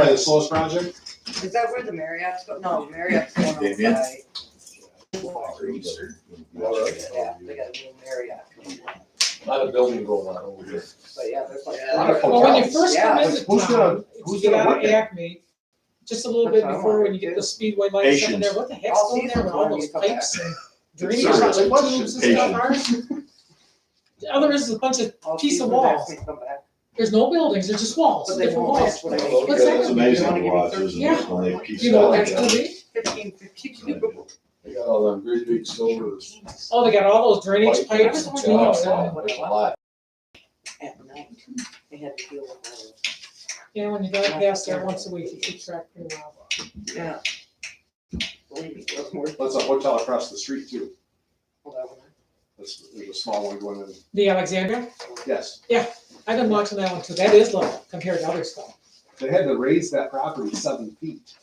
probably the slowest project. Is that where the Marriott's going? No, Marriott's going on Damien? site. Alright. Yeah, they got a new Marriott. A lot of building going on over here. But yeah, there's like. A lot of Well, when you hotels. first come Yeah, into who's town, gonna- if who's you get gonna out work of it? Acme, just a little bit That's what I before when you wondered, get too. the speedway lights up in there, Patience. what the heck's All going there with season's all when those you come pipes back. and drainage Serious. tubes and stuff are? The other is a bunch of All piece of season's walls. asked me to come back. There's no buildings, they're just walls, But they different won't walls. match what I Well, need. What's that? It's amazing to watch, isn't Yeah. it, when they piece You know what it that's gonna together. be? 1552. They got all them great big silvers. Oh, they got all those drainage White pipes and ones. tubes Yeah, and, there's a lot. At night, they had to deal with all yeah, when you drive past there once a week, you keep track pretty well. of. Yeah. Believe me, it was more. That's a hotel across the street too. Well, that one. There's a small one going in. The Alexandria, Yes, I've been watching that one too, that is low compared to other stuff, they had to raise that property 7 feet.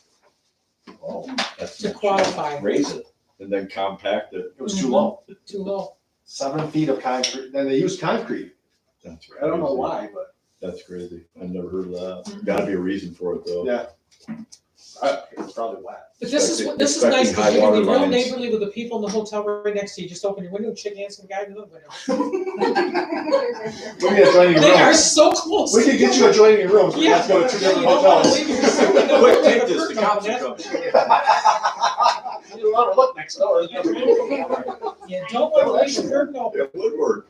Oh, that's to not qualify, true. Raise it and then compact it. It was too low. too low. 7 feet of concrete. Then they used concrete. That's I don't know crazy. why, but That's crazy. I've never heard of that. Gotta be a reason for it though. yeah. It's probably wet. But this is Expecting- nice, because expecting you high can be water real lines. neighborly with the people in the hotel right next to you, just open your window and shake hands with the guy in the window. We can adjoining They are rooms. so close. We can get you adjoining rooms. We Yeah. have to go to 2 different You don't wanna hotels. leave your window Quick, open take with a this, the curtain cops open, are that's- coming. You don't want to look next door. You don't want to leave the curtain open. It would work.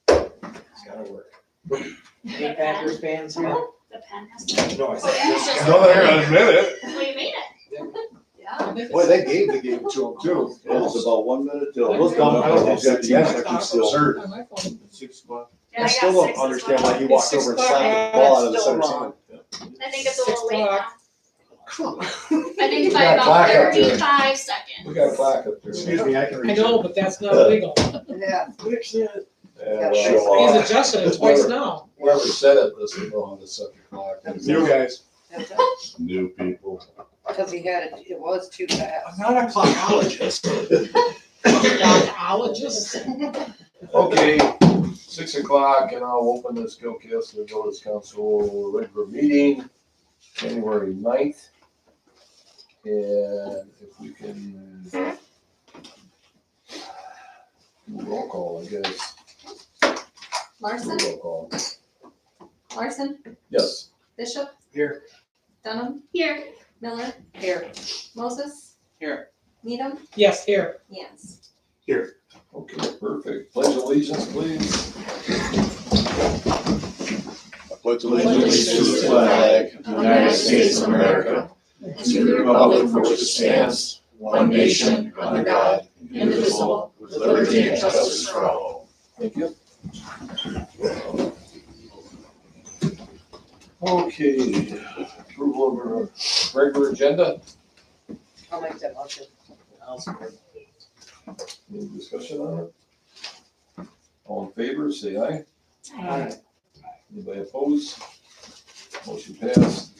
It's gotta work. Any Packers fans here? The pen has to. No, I Oh, yeah, it's just- No, they're gonna admit it. Well, you made it. Yeah. Boy, they gave the game to them too. It's about 1 minute till. Those dumb penalties at the end are just absurd. On my phone. 6 o'clock. Yeah, I I still got don't 6 as understand well. why he walked over and slapped the ball out of the Still center wrong. stand. I think it's a 6 little late now. o'clock. Come on. I think by got a about plaque up there. 35 seconds. We got a plaque up there. Excuse me, I can I reach know, it. but that's not illegal. Yeah. Yeah, Yeah, well, He's adjusted it twice now. whoever said it doesn't know how to set the clock. You guys. That's it. New people. Because he had it, it was too fast. not a clockologist. Doctologist. Okay, 6 o'clock and I'll open this Kalkaska Village Council regular meeting, January 9th. And if we can do a roll call, I guess. Larson, Roll call. Larson, Yes. Bishop. Here. Dunham, Here. Miller, Here. Moses. Here. Needham, Yes, here. Yance. Okay, perfect. Pledge allegiance, please. I pledge allegiance to the flag of the United States of America and to the republic for which it stands, one nation, under God, indivisible, with liberty and justice for all. Thank you. Okay, approval of our regular agenda. I'll make that motion. Any discussion on it? All in favor, say aye. Alright. Anybody opposed? Motion passed.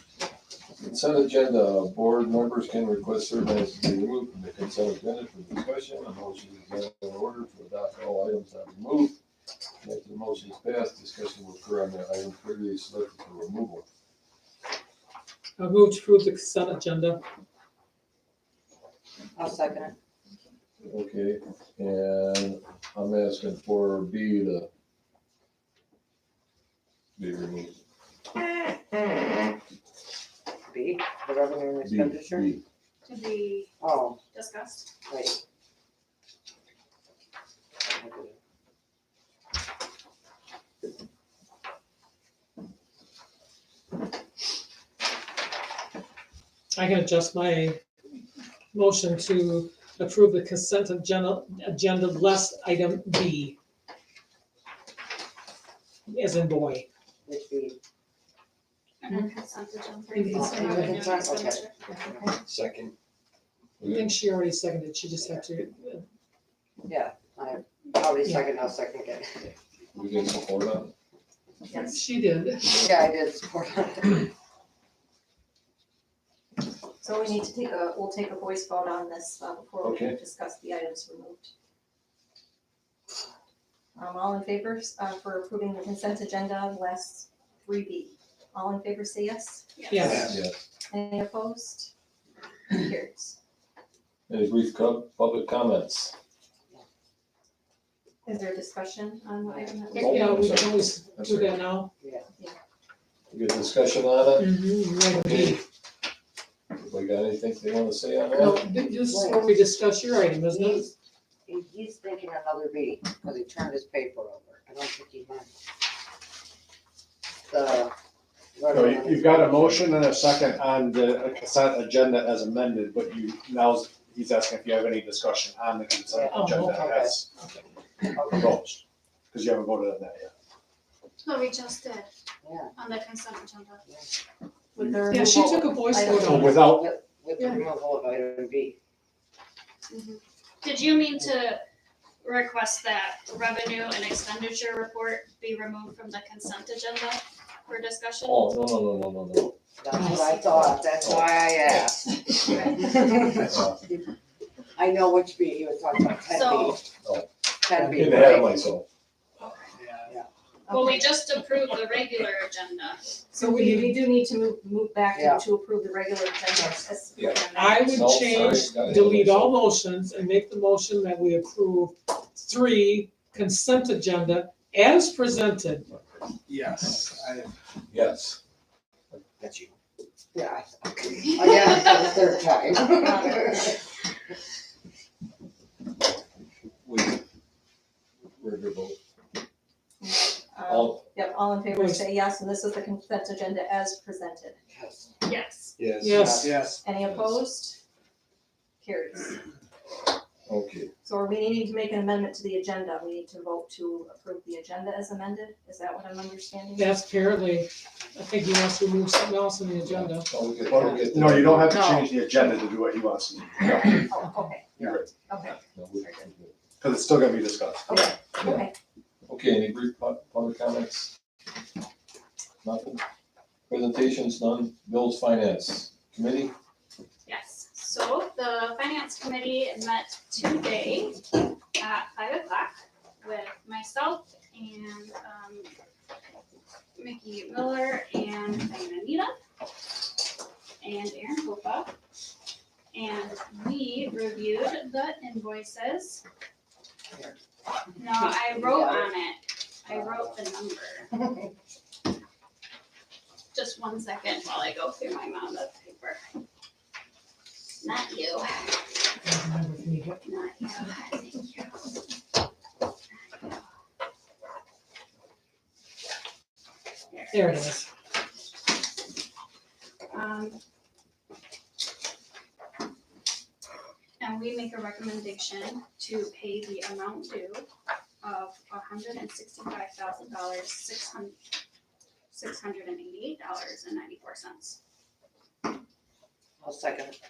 Consent agenda, board members can request certain items to be removed from the consent agenda for discussion. A motion is now in order to adopt all items not removed. After the motion is passed, discussion will occur on the item clearly selected for removal. I move to approve the consent agenda. I'll second it. Okay, and I'm asking for B to be removed. B, the revenue and B, expenditure. B. To be Oh, discussed. wait. I can adjust my motion to approve the consent agenda less item B. As in boy. Which B? And then consent agenda. Mhm. Revenue and Okay. expenditure. Second. I think she already seconded, she just had to, Yeah, I already Yeah. second, I'll second again. We can support that. Yes. she did. Yeah, I did support it. So we need to we'll take a voice vote on this before we Okay. discuss the items removed. All in favor, for approving the consent agenda, last 3B. All in favor, say yes. Yes. Yes. Any opposed? Carries. Any brief public comments? Is there discussion on the item that was? Yeah, we can always That's do right. that now. Good discussion on it? Item B. Anybody got anything they wanna say on No, that? this is where we discuss your item, isn't it? He's thinking another B, because he turned his paper over. I don't think he meant the. No, you've got a motion and a second on the consent agenda as amended, but he's asking if you have any discussion on the consent Oh, agenda okay. as proposed, because you haven't voted on that yet. No, we just did Yeah, on the consent agenda. With the Yeah, she removal took a voice item. vote So on it. without, with the removal of item B. Did you mean to request that revenue and expenditure report be removed from the consent agenda for discussion? Oh, no. That's what I thought, that's why I asked. I know which B, he was talking about, 10B. So- Ten B, Getting ahead of right? myself. Well, we just approved the regular agenda. So we do need to move back Yeah. to approve the regular agenda as. Yeah. I would No, sorry, change, got ahead of delete all myself. motions and make the motion that we approve 3 consent agenda as presented. yes, Yes. that's you. Yeah, okay. Again, for the third time. Where'd your vote? All in favor, Voice. say yes, and this is the consent agenda as presented. Yes. Yes. Yes. Yes. Any opposed? Carries. Okay, So are we needing to make an amendment to the agenda? We need to vote to approve the agenda as amended? Is that what I'm understanding? That's apparently, I think he wants to remove something else in the agenda. oh, we'll get to No, you don't have to No. change the agenda to do what he wants to do, Oh, okay, You're right. okay, No, because it's still gonna be discussed. okay, Yeah. okay. Okay, any brief public comments? Nothing? Presentations, none? Bills, finance, committee? Yes, so the finance committee met today at 5 o'clock with myself and Mickey Miller and Diana Nita and Aaron Hopa. And we reviewed the invoices. No, I wrote on it, I wrote the number. Just 1 second while I go through my amount of paper. Not you. Not you, thank you. There it is. And we make a recommendation to pay the amount due of $165,000, $688.94. I'll second it.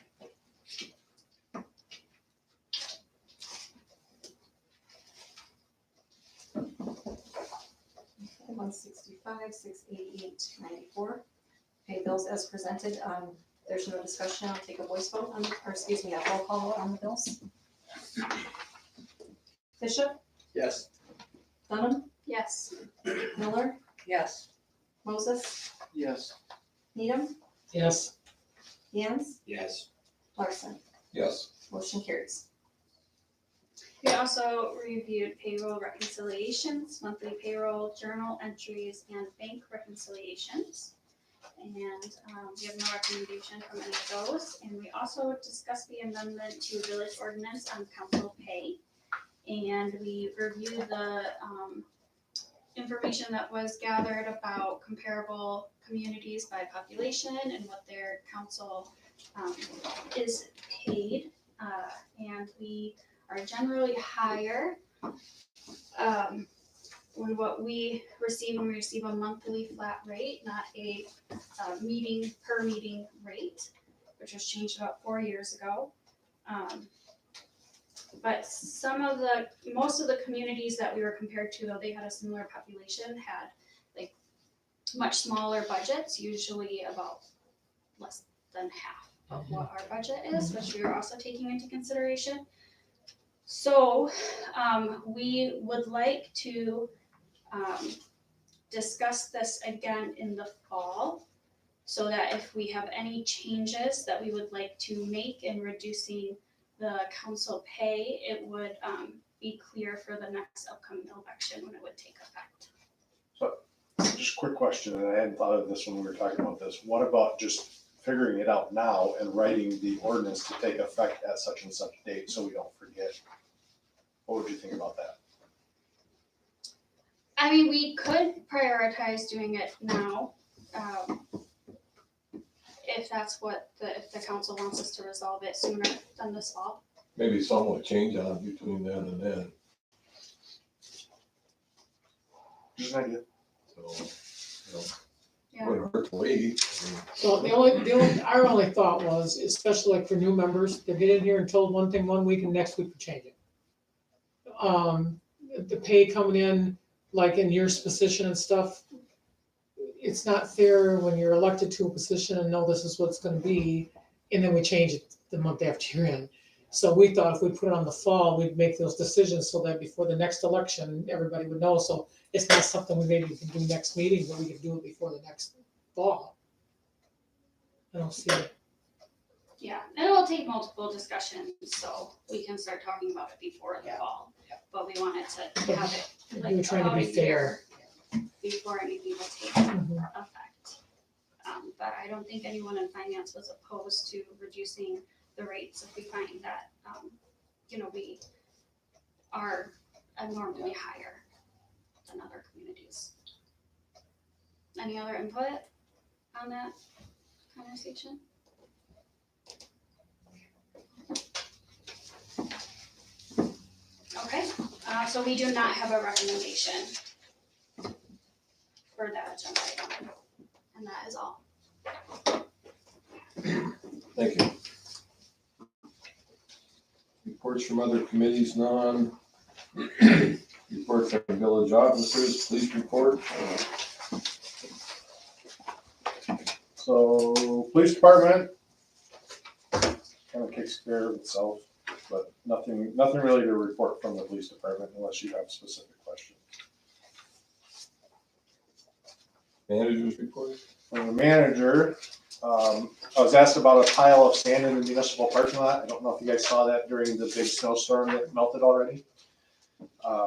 $165,688.94. Pay bills as presented. There's no discussion. I'll take a voice vote on, or excuse me, a roll call vote on the bills. Bishop, Yes. Dunham, Yes. Miller, Yes. Moses, Yes. Needham, Yes. Jans, Yes. Larson. Yes. Motion carries. We also reviewed payroll reconciliations, monthly payroll journal entries, and bank reconciliations. And we have no recommendation from any of those. And we also discussed the amendment to village ordinance on council pay. And we reviewed the information that was gathered about comparable communities by population and what their council is paid. And we are generally higher. When what we receive, when we receive a monthly flat rate, not a meeting per meeting rate, which was changed about 4 years ago. But most of the communities that we were compared to, though they had a similar population, had like much smaller budgets, usually about less than half of what our budget is, which we were also taking into consideration. So, we would like to, discuss this again in the fall, so that if we have any changes that we would like to make in reducing the council pay, it would, be clear for the next upcoming election when it would take effect. Just a quick question, and I hadn't thought of this when we were talking about this. What about just figuring it out now and writing the ordinance to take effect at such and such date so we don't forget? What would you think about that? I mean, we could prioritize doing it now, if that's what if the council wants us to resolve it sooner than this fall. Maybe somewhat change on it between then and then, Just an idea. so, Yeah. wouldn't hurt to wait. I mean, So our only thought was, especially like for new members, they get in here and told one thing one week and next week we change it. The pay coming in, like in your position and stuff, it's not fair when you're elected to a position and know this is what it's gonna be, and then we change it the month after you're in. So we thought if we put it on the fall, we'd make those decisions so that before the next election, everybody would know. So it's not something we maybe can do next meeting, but we can do it before the next fall. I don't see it. Yeah, and it will take multiple discussions, so we can start talking about it before the fall. But we wanted to have it like We were trying to about be a fair. year before anything will take Mhm. effect. But I don't think anyone in finance was opposed to reducing the rates if we find that, we are abnormally higher than other communities. Any other input on that conversation? Okay, so we do not have a recommendation for that agenda item, and that is all. Thank you. Reports from other committees, none. Report from village officers, police report. So, police department kind of takes care of itself, but nothing really to report from the police department unless you have specific questions. Managers report. From the manager, I was asked about a pile of sand in the municipal parking lot. I don't know if you guys saw that during the big snowstorm that melted already.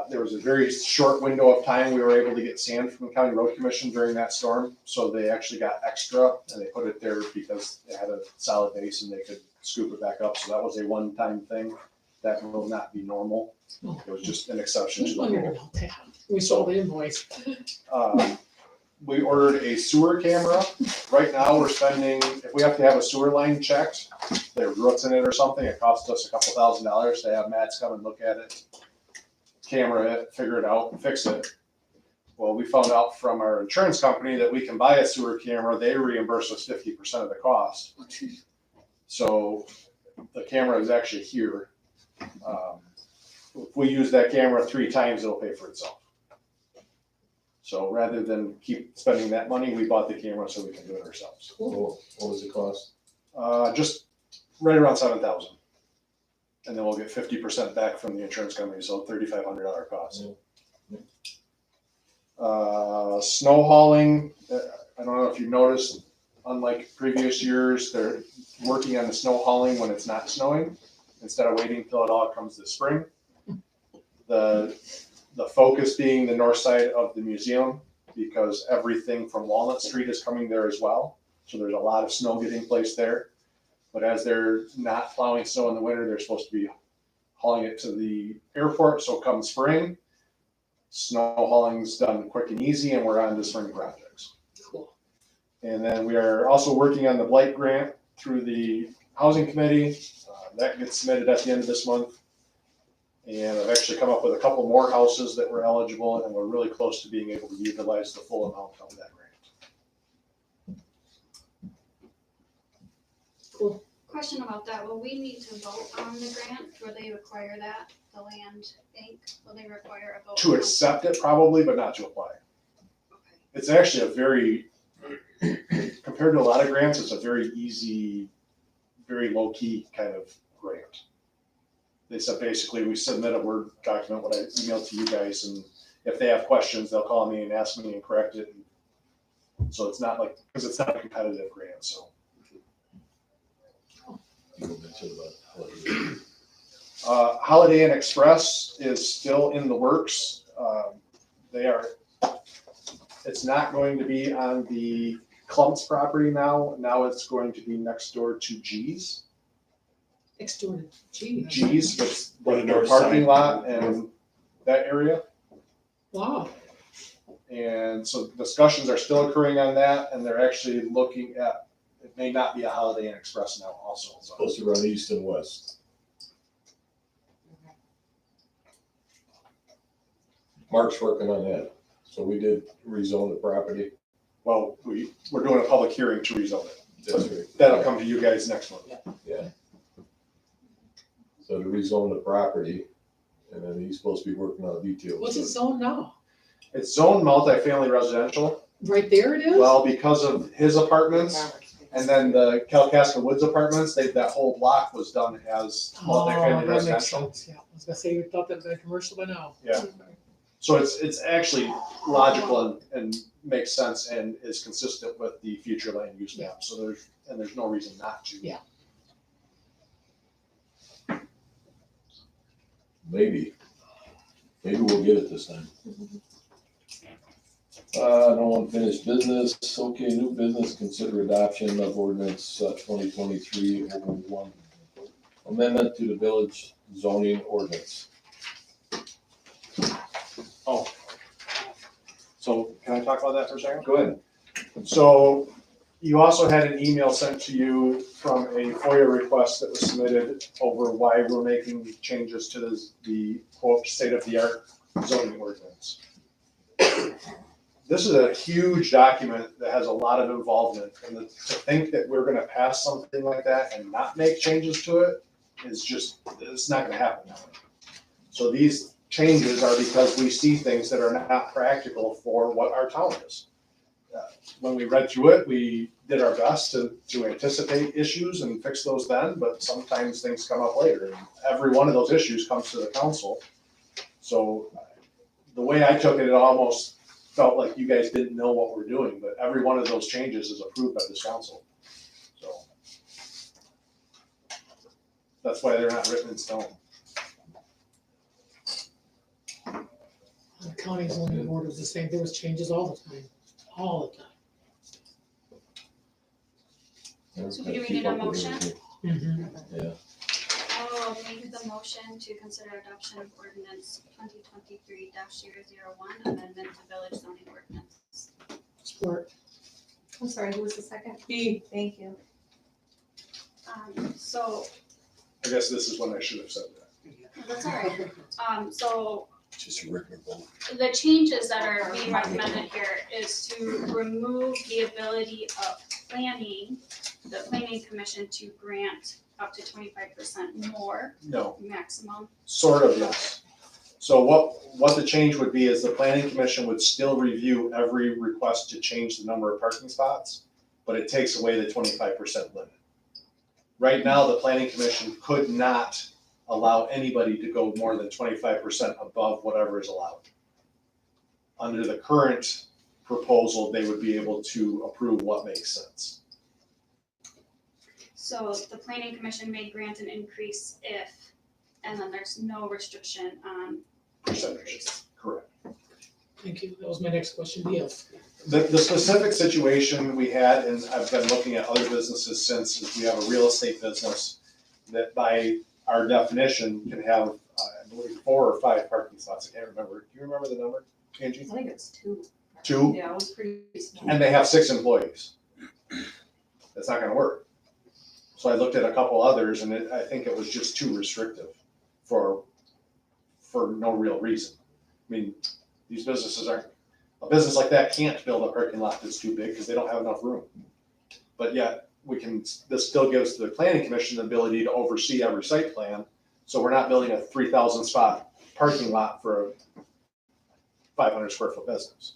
There was a very short window of time we were able to get sand from the county road commission during that storm. So they actually got extra and they put it there because it had a solid base and they could scoop it back up. So that was a one-time thing. That will not be normal. It was just an exception to We the wondered rule. about that. We saw the invoice. We ordered a sewer camera. Right now, we're spending, if we have to have a sewer line checked, there's roots in it or something, it costs us a couple $1,000 to have Matt's come and look at it, camera it, figure it out, fix it. Well, we found out from our insurance company that we can buy a sewer camera, they reimburse us 50% of the cost. So the camera is actually here. If we use that camera 3 times, it'll pay for itself. So rather than keep spending that money, we bought the camera so we can do it ourselves. What was it cost? Just right around 7,000. And then we'll get 50% back from the insurance company, so $3,500 cost. Snow hauling, I don't know if you've noticed, unlike previous years, they're working on the snow hauling when it's not snowing, instead of waiting till it all comes this spring. The focus being the north side of the museum, because everything from Walnut Street is coming there as well. So there's a lot of snow getting placed there. But as they're not plowing snow in the winter, they're supposed to be hauling it to the airport. So come spring, snow hauling's done quick and easy, and we're on to spring projects. Cool. And then we are also working on the blight grant through the housing committee. That gets submitted at the end of this month. And I've actually come up with a couple more houses that were eligible, and we're really close to being able to utilize the full amount of that grant. Cool. Question about that, will we need to vote on the grant? Will they require that, the land bank, will they require a vote? To accept it probably, but not to apply. Okay. It's actually a very, compared to a lot of grants, it's a very easy, very low-key kind of grant. they said basically we submit a Word document, what I emailed to you guys, and if they have questions, they'll call me and ask me and correct it. So it's not like, because it's not a competitive grant, so. You mentioned about holiday. Holiday Inn Express is still in the works. It's not going to be on the Clumps property now. Now it's going to be next door to G's. Next door to G. G's, with On the the north parking side. lot and that area. Wow, And so discussions are still occurring on that, and they're actually looking at, it may not be a Holiday Inn Express now also. So Supposed to run east and west. Mark's working on that. So we did rezone the property. well, we're doing a public hearing to rezone it. That's right. That'll come to you guys next month. Yeah. So to rezone the property, and then he's supposed to be working on details. what's it zone now? It's zoned multifamily residential. Right there it is? Well, because of his apartments and then the Kalkaska Woods apartments, that whole block was done as Oh, multifamily that makes residential. sense, yeah. I was gonna say, you thought that'd been commercial by now. Yeah. So it's actually logical and makes sense and is consistent with the future land use map. So there's no reason not to. Yeah. Maybe we'll get it this time. No unfinished business. Okay, new business, consider adoption of ordinance 2023-01. Amendment to the village zoning ordinance. So can I talk about that for a second? Go ahead. So you also had an email sent to you from a FOIA request that was submitted over why we're making changes to the quote state-of-the-art zoning ordinance. This is a huge document that has a lot of involvement, and to think that we're gonna pass something like that and not make changes to it is just, it's not gonna happen. So these changes are because we see things that are not practical for what our town is. When we read through it, we did our best to anticipate issues and fix those then, but sometimes things come up later. And every one of those issues comes to the council. So the way I took it, it almost felt like you guys didn't know what we're doing, but every one of those changes is approved by this council. So that's why they're not written in stone. The county zoning board was the same, there was changes all the time, all the time. So do we need a motion? Mhm. Yeah. I'll make the motion to consider adoption of ordinance 2023-001, amendment to village zoning ordinance. Support. I'm sorry, who was the second? B. Thank you. So, I guess this is when I should have said that. that's all right. So Just a regular vote. the changes that are being recommended here is to remove the ability of the planning commission to grant up to 25% more No, maximum. sort of, yes. So what the change would be is the planning commission would still review every request to change the number of parking spots, but it takes away the 25% limit. Right now, the planning commission could not allow anybody to go more than 25% above whatever is allowed. Under the current proposal, they would be able to approve what makes sense. So the planning commission may grant an increase if, and then there's no restriction on the Percentage. increase. Correct. Thank you, that was my next question, yes. The specific situation we had, and I've been looking at other businesses since, is we have a real estate business that by our definition can have, I believe, 4 or 5 parking spots. I can't remember. Do you remember the number, Angie? I think it's 2. 2? Yeah, it was pretty small. And they have 6 employees. That's not gonna work. So I looked at a couple others and I think it was just too restrictive for no real reason. I mean, these businesses a business like that can't build a parking lot that's too big because they don't have enough room. But yet, this still gives the planning commission the ability to oversee every site plan. So we're not building a 3,000 spot parking lot for a 500 square foot business.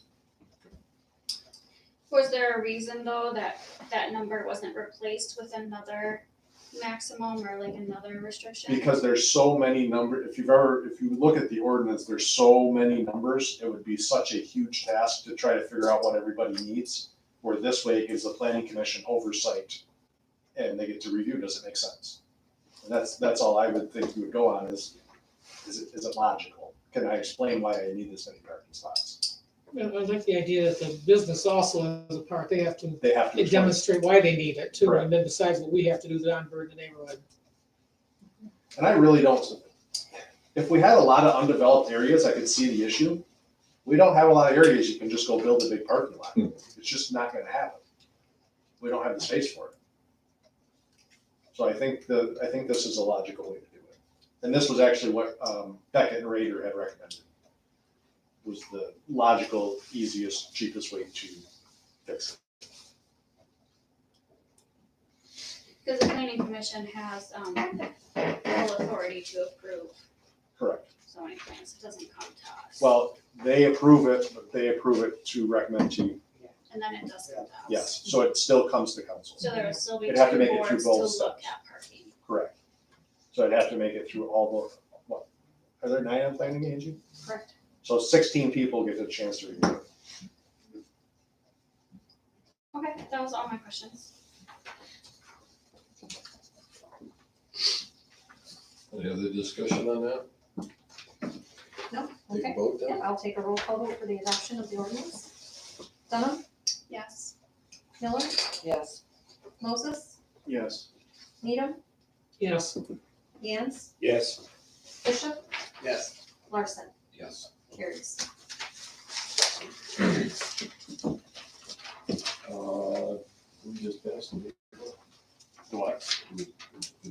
Was there a reason though that that number wasn't replaced with another maximum or like another restriction? Because there's so many if you look at the ordinance, there's so many numbers, it would be such a huge task to try to figure out what everybody needs. Where this way it gives the planning commission oversight and they get to review, does it make sense? And that's all I would think you would go on is it logical? Can I explain why I need this many parking spots? I like the idea that the business also has a part, they have to They have to. explain. demonstrate why they need it too, Correct. and then besides what we have to do to unburden the neighborhood. And I really don't, if we had a lot of undeveloped areas, I could see the issue. We don't have a lot of areas you can just go build a big parking lot. It's just not gonna happen. We don't have the space for it. So I think this is a logical way to do it. And this was actually what Beckett and Rader had recommended. Was the logical, easiest, cheapest way to fix it. Because the planning commission has, full authority to approve Correct. zoning plans, it doesn't come to us. Well, they approve it, but they approve it to recommend to you. And then it does come to us. Yes, so it still comes to council. So there will still be It'd have to two make it through boards to both look steps. at parking. Correct. So I'd have to make it through all the, what, are there 9 on planning, Angie? Correct. So 16 people get a chance to review it. Okay, that was all my questions. Any other discussion on that? No? Take a Okay. vote Yeah, then? I'll take a roll call vote for the adoption of the ordinance. Dunham, Yes. Miller, Yes. Moses, Yes. Needham, Yes, Gans, Yes. Bishop, Yes. Larson, Yes. carries. We just passed it. The what? We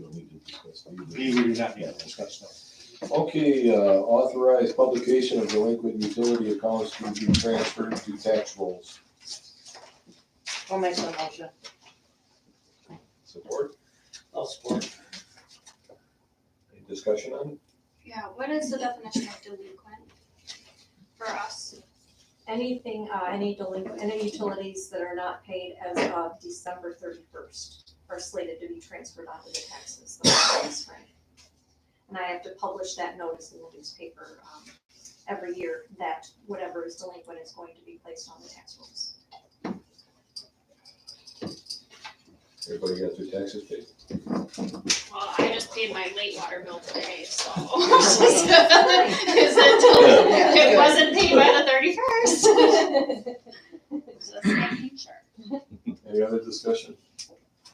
don't need to discuss it. We do not need to discuss that. Okay, authorize publication of delinquent utility accounts to be transferred to tax rolls. I'll make the motion. Support? I'll support. Any discussion on it? Yeah, what is the definition of delinquent for us? Anything, any delinquent, any utilities that are not paid as of December 31st are slated to be transferred onto the taxes the following spring. And I have to publish that notice in the newspaper every year that whatever is delinquent is going to be placed on the tax rolls. Everybody got their taxes paid? Well, I just paid my late water bill today, so. It wasn't paid by the 31st. Just making sure. Any other discussion?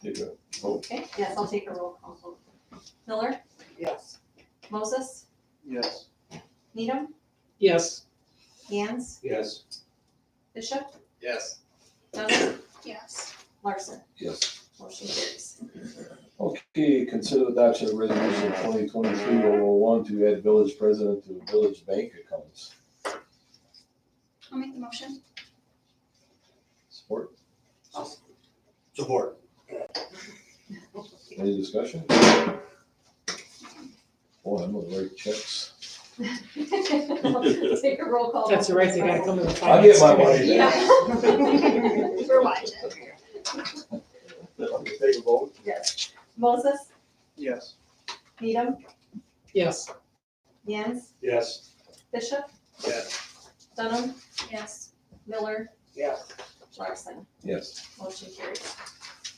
Take a vote. Okay, yes, I'll take a roll call vote. Miller, Yes. Moses, Yes. Needham, yes, Gans, Yes. Bishop, Yes. Dunham, Yes. Larson. Yes. Motion carries. Okay, consider adoption of resolution 2023-001 to add village president to village bank accounts. I'll make the motion. Support? Support. Any discussion? Boy, I'm gonna write checks. Take a roll call. that's right, they gotta come to the I'll get finance my committee. money back. We're watching. Take a vote? Yes. Moses, Yes. Needham, Yes, Gans, Yes. Bishop, Yes. Dunham, Yes. Miller, Yes. Larson. Yes. Motion carries.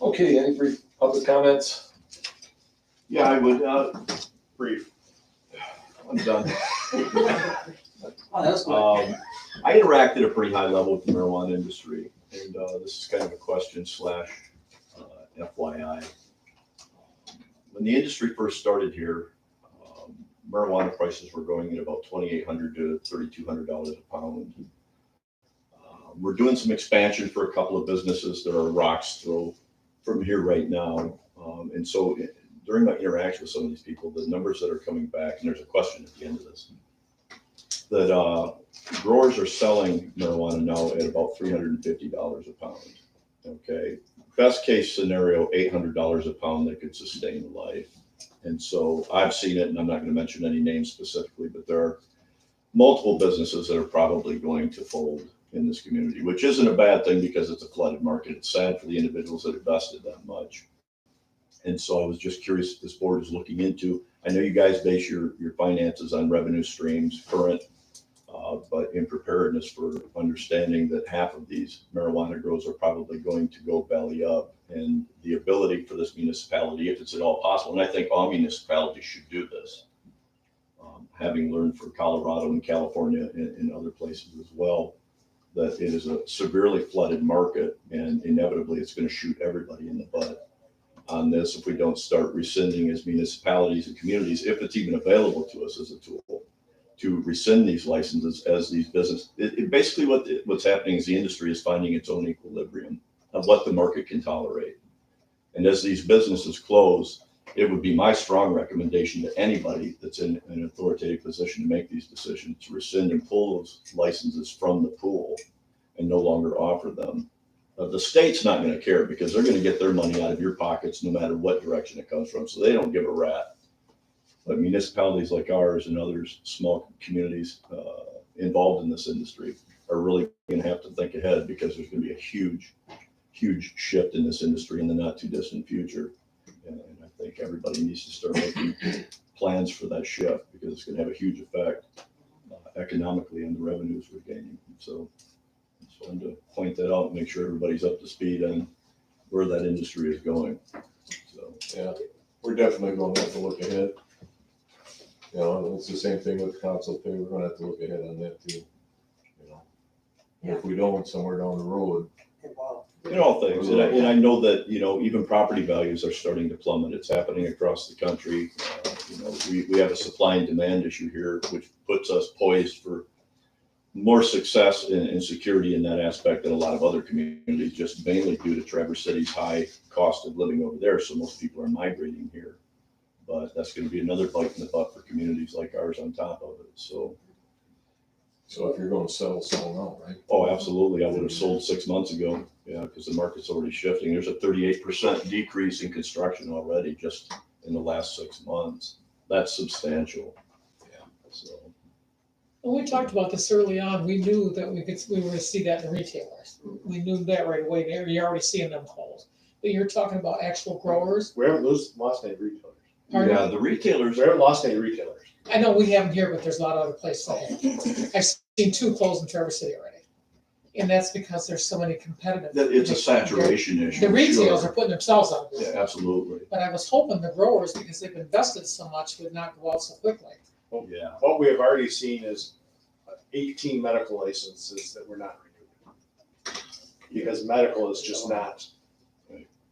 Okay, any brief public comments? Yeah, I would, Brief. I'm done. Oh, that's I interact at a pretty high level with the marijuana industry, and this is kind of a question slash FYI. When the industry first started here, marijuana prices were going at about $2,800 to $3,200 a pound. We're doing some expansion for a couple of businesses that are a rock's throw from here right now. And so during my interaction with some of these people, the numbers that are coming back, and there's a question at the end of this, that growers are selling marijuana now at about $350 a pound. Okay, best case scenario, $800 a pound that could sustain life. And so I've seen it, and I'm not going to mention any names specifically, but there are multiple businesses that are probably going to fold in this community, which isn't a bad thing because it's a flooded market. It's sad for the individuals that invested that much. And so I was just curious if this board is looking into, I know you guys base your finances on revenue streams, current, but in preparedness for understanding that half of these marijuana grows are probably going to go belly up, and the ability for this municipality, if it's at all possible, and I think all municipalities should do this, having learned from Colorado and California and other places as well, that it is a severely flooded market, and inevitably it's going to shoot everybody in the butt on this if we don't start rescinding as municipalities and communities, if it's even available to us as a tool, to rescind these licenses as these basically what's happening is the industry is finding its own equilibrium of what the market can tolerate. And as these businesses close, it would be my strong recommendation to anybody that's in an authoritative position to make these decisions to rescind and pull those licenses from the pool and no longer offer them. The state's not going to care because they're going to get their money out of your pockets no matter what direction it comes from. So they don't give a rat. But municipalities like ours and others, small communities involved in this industry, are really going to have to think ahead, because there's going to be a huge shift in this industry in the not too distant future. And I think everybody needs to start making plans for that shift, because it's going to have a huge effect economically on the revenues we're gaining. So I just wanted to point that out and make sure everybody's up to speed on where that industry is going. So Yeah, we're definitely going to have to look ahead. You know, it's the same thing with council pay. We're going to have to look ahead on that too. You know, if we don't, somewhere down the road. in all things, and I know that, you know, even property values are starting to plummet. It's happening across the country. You know, we have a supply and demand issue here, which puts us poised for more success and security in that aspect than a lot of other communities, just mainly due to Traverse City's high cost of living over there. So most people are migrating here, but that's going to be another bite in the butt for communities like ours on top of it. So if you're going to sell now, right? oh, absolutely. I would have sold 6 months ago. Yeah, because the market's already shifting. There's a 38% decrease in construction already just in the last 6 months. That's substantial. Yeah. So When we talked about this early on, we knew that we were gonna see that in the retailers. We knew that right away. You're already seeing them close. But you're talking about actual growers. We haven't lost any retailers. Pardon? yeah, the retailers. We haven't lost any retailers. I know we haven't here, but there's a lot of other places that have. I've seen 2 close in Traverse City already. And that's because there's so many competitive. It's a saturation issue. The retailers sure. are putting themselves out of Yeah, business. absolutely. But I was hoping the growers, because they've invested so much, would not go out so quickly. Yeah. What we have already seen is 18 medical licenses that were not renewed. Because medical is just not,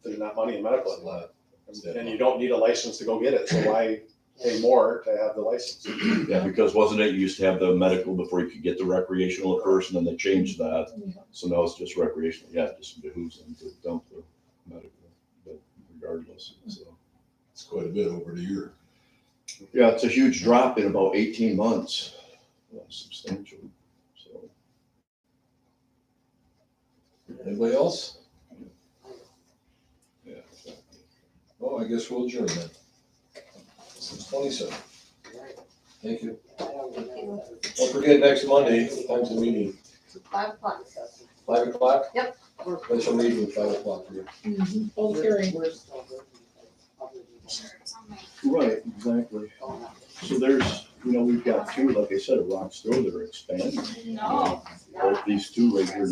there's not money in medical That's a anymore. lot. And you don't need a license to go get it, so why pay more to have the license? Yeah, because wasn't it, you used to have the medical before you could get the recreational at first, and then they changed that. Yeah. So now it's just recreational. Yeah, it just behooves them to dump the medical, but regardless, so. It's quite a bit over the year. Yeah, it's a huge drop in about 18 months. Yeah, substantial, so. Anybody else? Yeah. Oh, I guess we'll adjourn then. 6:27. Thank you. Don't forget, next Monday, time's the meeting. 5 o'clock. 5 o'clock? Yep. Special meeting, 5 o'clock here. Public hearing. Sure, it's on my. Right, exactly. So there's, you know, we've got 2, like I said, at Rock's Throw that are expanding. No. Both these 2 right here